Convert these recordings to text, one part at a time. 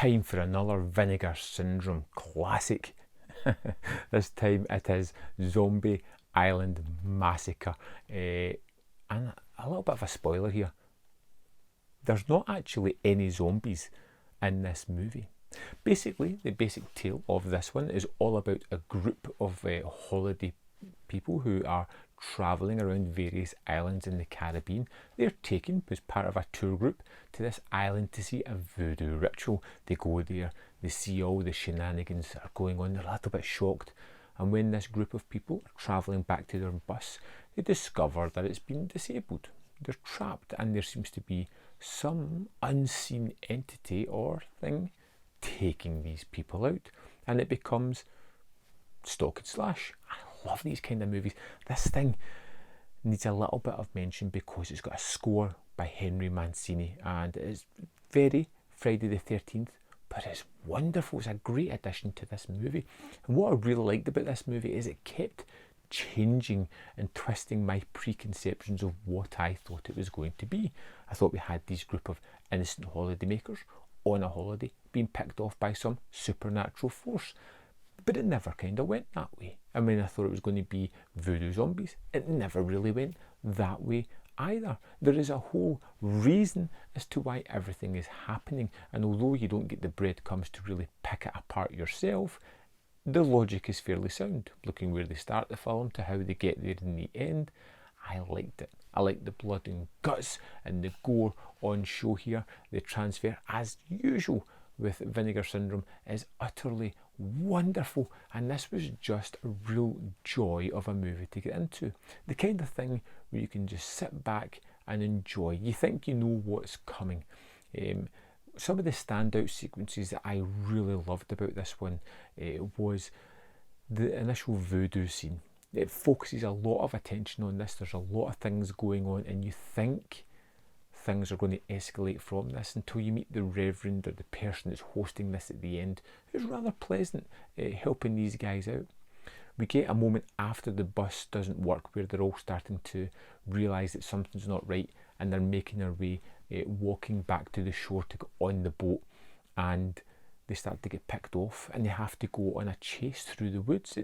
time for another Vinegar Syndrome classic. This time it is Zombie Island Massacre. And a little bit of a spoiler here. There's not actually any zombies in this movie. Basically, the basic tale of this one is all about a group of holiday people who are travelling around various islands in the Caribbean. They're taken as part of a tour group to this island to see a voodoo ritual. They go there, they see all the shenanigans that are going on, they're a little bit shocked, and when this group of people are travelling back to their bus, they discover that it's been disabled. They're trapped, and there seems to be some unseen entity or thing taking these people out, and it becomes stalk and slash. I love these kind of movies. This thing needs a little bit of mention because it's got a score by Henry Mancini, and it is very Friday the 13th, but it's wonderful. It's a great addition to this movie. And what I really liked about this movie is it kept changing and twisting my preconceptions of what I thought it was going to be. I thought we had these group of innocent holidaymakers on a holiday being picked off by some supernatural force, but it never kind of went that way. I mean, I thought it was going to be voodoo zombies. It never really went that way either. There is a whole reason as to why everything is happening, and although you don't get the breadcrumbs to really pick it apart yourself, the logic is fairly sound. Looking where they start the film to how they get there in the end, I liked it. I liked the blood and guts and the gore on show here. The transfer, as usual with Vinegar Syndrome, is utterly wonderful, and this was just a real joy of a movie to get into. The kind of thing where you can just sit back and enjoy. You think you know what's coming. Some of the standout sequences that I really loved about this one was the initial voodoo scene. It focuses a lot of attention on this. There's a lot of things going on, and you think things are going to escalate from this until you meet the reverend or the person that's hosting this at the end, who's rather pleasant, helping these guys out. We get a moment after the bus doesn't work where they're all starting to realise that something's not right, and they're making their way, walking back to the shore to go on the boat, and they start to get picked off and they have to go on a chase through the woods.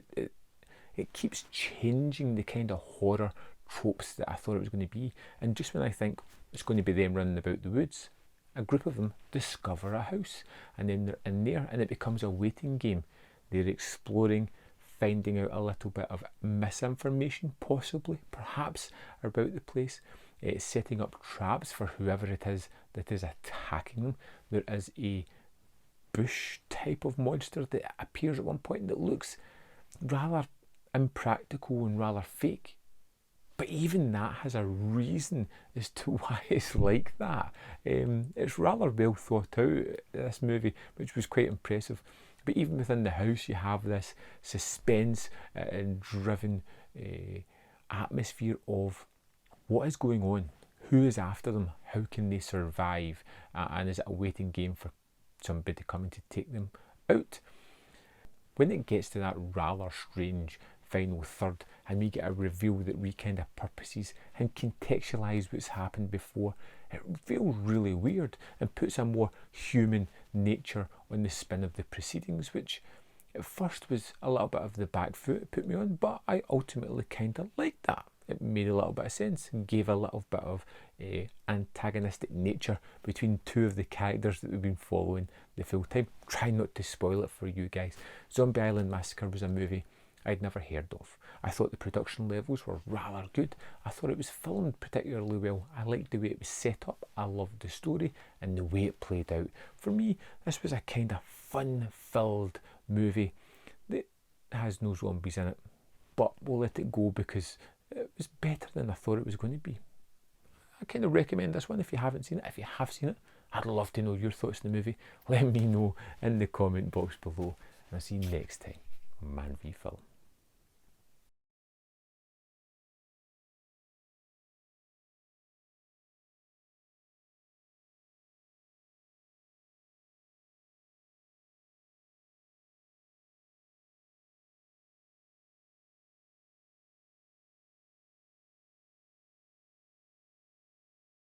It keeps changing the kind of horror tropes that I thought it was going to be, and just when I think it's going to be them running about the woods, a group of them discover a house, and then they're in there and it becomes a waiting game. They're exploring, finding out a little bit of misinformation, possibly, perhaps, about the place, setting up traps for whoever it is that is attacking them. There is a bush type of monster that appears at one point that looks rather impractical and rather fake. But even that has a reason as to why it's like that. It's rather well thought out, this movie, which was quite impressive. But even within the house, you have this suspense and driven atmosphere of what is going on, who is after them, how can they survive, and is it a waiting game for somebody coming to take them out? When it gets to that rather strange final third, and we get a reveal that we kind of purposes and contextualise what's happened before, it feels really weird and puts a more human nature on the spin of the proceedings, which at first was a little bit of the back foot it put me on, but I ultimately kind of liked that. It made a little bit of sense and gave a little bit of antagonistic nature between two of the characters that we've been following the full time. Try not to spoil it for you guys. Zombie Island Massacre was a movie I'd never heard of. I thought the production levels were rather good. I thought it was filmed particularly well. I liked the way it was set up. I loved the story and the way it played out. For me, this was a kind of fun-filled movie that has no zombies in it, but we'll let it go because it was better than I thought it was going to be. I kind of recommend this one if you haven't seen it. If you have seen it, I'd love to know your thoughts on the movie. Let me know in the comment box below, and I'll see you next time on Man v Film.